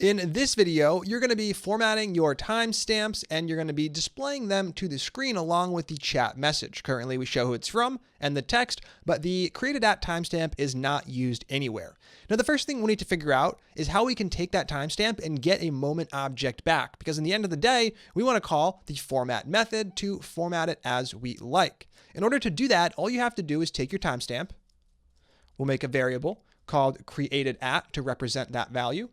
In this video, you're going to be formatting your timestamps and you're going to be displaying them to the screen along with the chat message. Currently, we show who it's from and the text, but the created at timestamp is not used anywhere. Now, the first thing we need to figure out is how we can take that timestamp and get a moment object back, because in the end of the day, we want to call the format method to format it as we like. In order to do that, all you have to do is take your timestamp. We'll make a variable called created at to represent that value,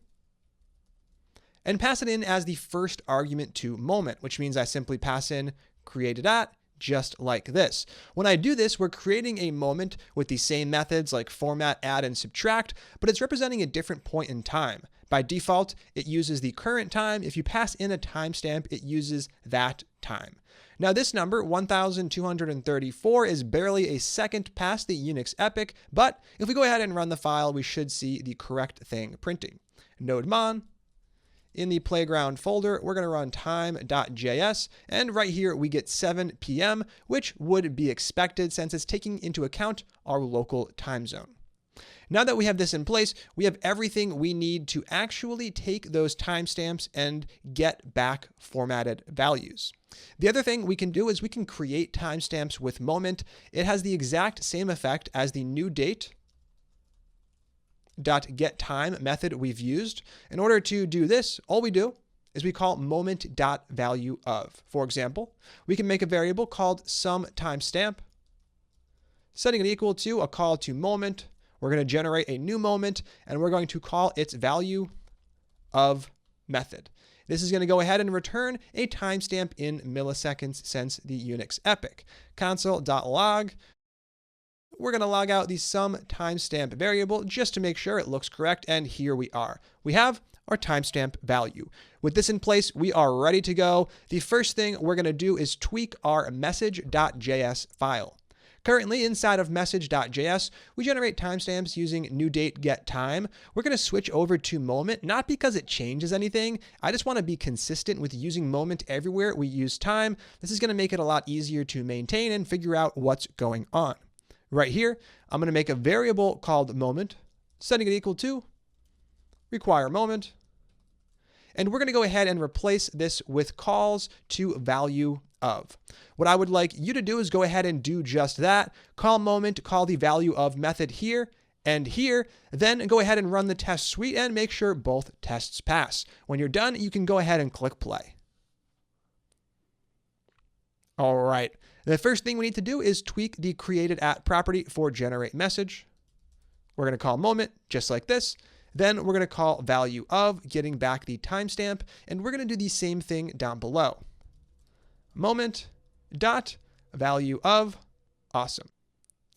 and pass it in as the first argument to moment, which means I simply pass in created at just like this. When I do this, we're creating a moment with the same methods like format, add, and subtract, but it's representing a different point in time. By default, it uses the current time. If you pass in a timestamp, it uses that time. Now this number, 1234, is barely a second past the Unix epoch, but if we go ahead and run the file, we should see the correct thing printing. Nodemon. In the playground folder, we're going to run time.js, and right here we get 7 p.m., which would be expected since it's taking into account our local time zone. Now that we have this in place, we have everything we need to actually take those timestamps and get back formatted values. The other thing we can do is we can create timestamps with moment. It has the exact same effect as the new date .getTime method we've used. In order to do this, all we do is we call moment.valueOf. For example, we can make a variable called someTimestamp, setting it equal to a call to moment. We're going to generate a new moment, and we're going to call its value of method. This is going to go ahead and return a timestamp in milliseconds since the Unix epoch. Console.log. We're going to log out the sum timestamp variable just to make sure it looks correct, and here we are. We have our timestamp value. With this in place, we are ready to go. The first thing we're going to do is tweak our message.js file. Currently, inside of message.js, we generate timestamps using newDateGetTime. We're going to switch over to moment, not because it changes anything. I just want to be consistent with using moment everywhere we use time. This is going to make it a lot easier to maintain and figure out what's going on. Right here, I'm going to make a variable called moment, setting it equal to require moment. And we're going to go ahead and replace this with calls to value of. What I would like you to do is go ahead and do just that. Call moment, call the value of method here and here, then go ahead and run the test suite and make sure both tests pass. When you're done, you can go ahead and click play. All right. The first thing we need to do is tweak the created at property for generate message. We're going to call moment just like this. Then we're going to call value of, getting back the timestamp, and we're going to do the same thing down below. Moment dot value of. Awesome.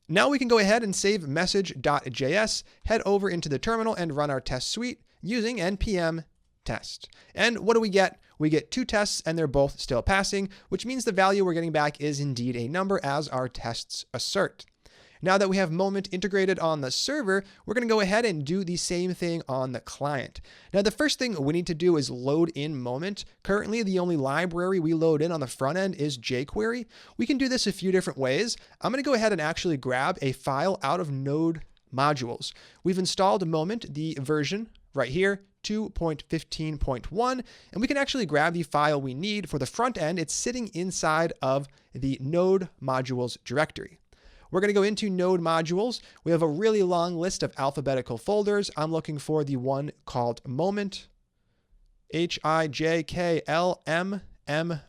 Now we can go ahead and save message.js, head over into the terminal and run our test suite using npm test. And what do we get? We get 2 tests and they're both still passing, which means the value we're getting back is indeed a number as our tests assert. Now that we have moment integrated on the server, we're going to go ahead and do the same thing on the client. Now, the first thing we need to do is load in moment. Currently, the only library we load in on the front end is jQuery. We can do this a few different ways. I'm going to go ahead and actually grab a file out of Node modules. We've installed moment, the version right here, 2.15.1, and we can actually grab the file we need for the front end. It's sitting inside of the Node modules directory. We're going to go into Node modules. We have a really long list of alphabetical folders. I'm looking for the one called moment, HIJKLMM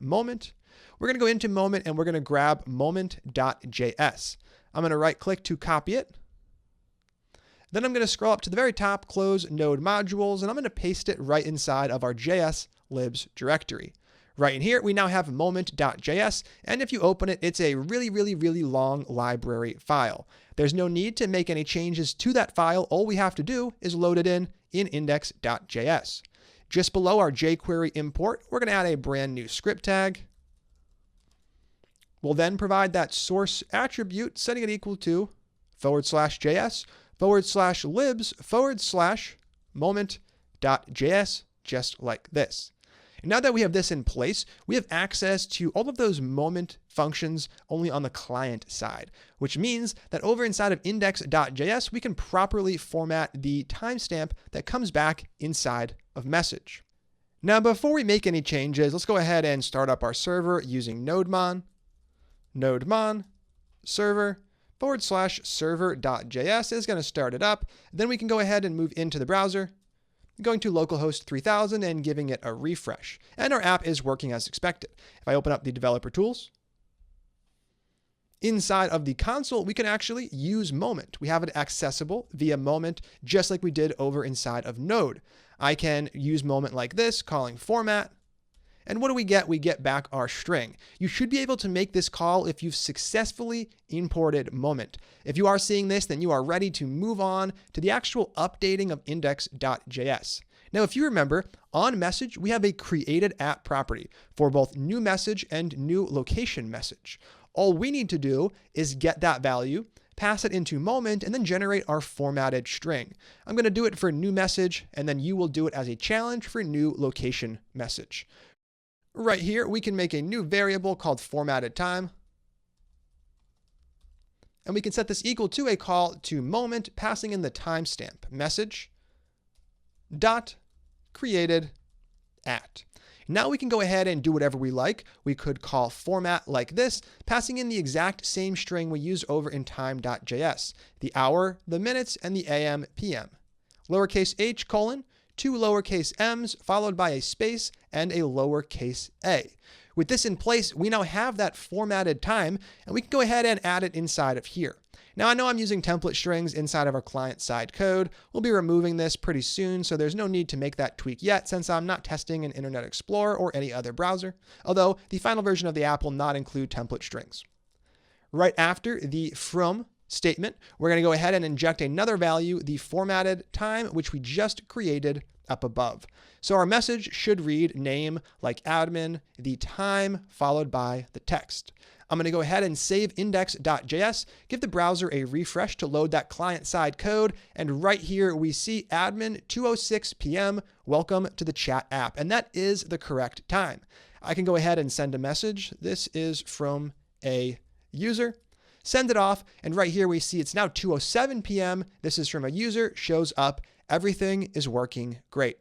moment. We're going to go into moment and we're going to grab moment.js. I'm going to right click to copy it. Then I'm going to scroll up to the very top, close Node modules, and I'm going to paste it right inside of our JS libs directory. Right in here, we now have moment.js, and if you open it, it's a really long library file. There's no need to make any changes to that file. All we have to do is load it in index.js. Just below our jQuery import, we're going to add a brand new script tag. We'll then provide that source attribute, setting it equal to /js/libs/moment.js, just like this. And now that we have this in place, we have access to all of those moment functions only on the client side, which means that over inside of index.js, we can properly format the timestamp that comes back inside of message. Now, before we make any changes, let's go ahead and start up our server using nodemon server /server.js is going to start it up. Then we can go ahead and move into the browser, going to localhost 3000 and giving it a refresh. And our app is working as expected. If I open up the developer tools, inside of the console, we can actually use Moment. We have it accessible via Moment, just like we did over inside of Node. I can use Moment like this, calling format. And what do we get? We get back our string. You should be able to make this call if you've successfully imported Moment. If you are seeing this, then you are ready to move on to the actual updating of index.js. Now, if you remember, on message, we have a created app property for both new message and new location message. All we need to do is get that value, pass it into Moment, and then generate our formatted string. I'm going to do it for new message, and then you will do it as a challenge for new location message. Right here, we can make a new variable called formatted time. And we can set this equal to a call to Moment, passing in the timestamp message dot created at. Now we can go ahead and do whatever we like. We could call format like this, passing in the exact same string we used over in time.js, the hour, the minutes, and the AM, PM. Lowercase h colon, 2 lowercase m's followed by a space and a lowercase a. With this in place, we now have that formatted time, and we can go ahead and add it inside of here. Now, I know I'm using template strings inside of our client-side code. We'll be removing this pretty soon, so there's no need to make that tweak yet since I'm not testing in Internet Explorer or any other browser, although the final version of the app will not include template strings. Right after the from statement, we're going to go ahead and inject another value, the formatted time, which we just created up above. So our message should read name like admin, the time followed by the text. I'm going to go ahead and save index.js, give the browser a refresh to load that client-side code, and right here we see admin 2:06 p.m. Welcome to the chat app, and that is the correct time. I can go ahead and send a message. This is from a user. Send it off, and right here we see it's now 2:07 p.m. This is from a user, shows up. Everything is working great.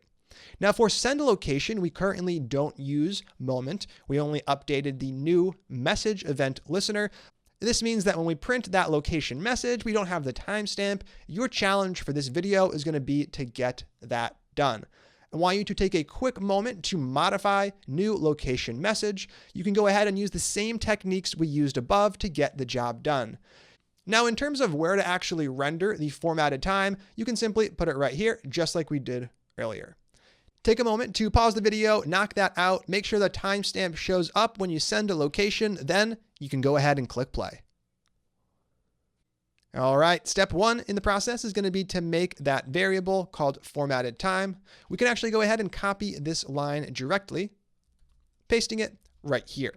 Now for send a location, we currently don't use Moment. We only updated the new message event listener. This means that when we print that location message, we don't have the timestamp. Your challenge for this video is going to be to get that done. I want you to take a quick moment to modify new location message. You can go ahead and use the same techniques we used above to get the job done. Now, in terms of where to actually render the formatted time, you can simply put it right here, just like we did earlier. Take a moment to pause the video, knock that out, make sure the timestamp shows up when you send a location, then you can go ahead and click play. All right, step 1 in the process is going to be to make that variable called formatted time. We can actually go ahead and copy this line directly, pasting it right here.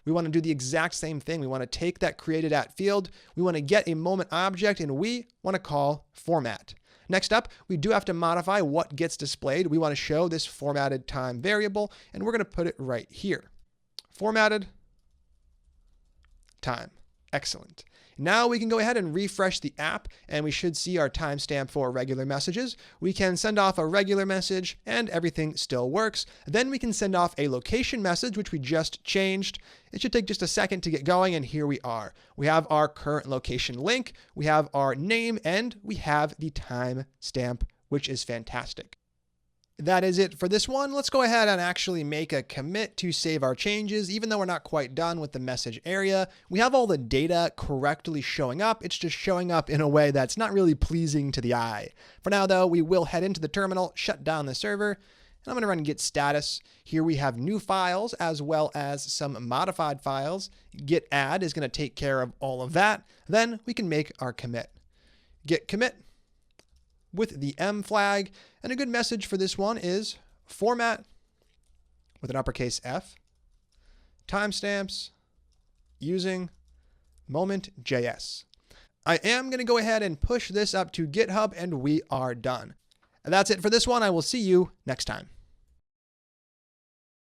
We want to do the exact same thing. We want to take that created at field. We want to get a moment object, and we want to call format. Next up, we do have to modify what gets displayed. We want to show this formatted time variable, and we're going to put it right here. Formatted time. Excellent. Now we can go ahead and refresh the app, and we should see our timestamp for regular messages. We can send off a regular message, and everything still works. Then we can send off a location message, which we just changed. It should take just a second to get going, and here we are. We have our current location link, we have our name, and we have the timestamp, which is fantastic. That is it for this one. Let's go ahead and actually make a commit to save our changes. Even though we're not quite done with the message area, we have all the data correctly showing up. It's just showing up in a way that's not really pleasing to the eye. For now, though, we will head into the terminal, shut down the server, and I'm going to run git status. Here we have new files as well as some modified files. Git add is going to take care of all of that. Then we can make our commit. Git commit with the M flag. And a good message for this one is format with an uppercase F, timestamps using Moment.js. I am going to go ahead and push this up to GitHub, and we are done. And that's it for this one. I will see you next time.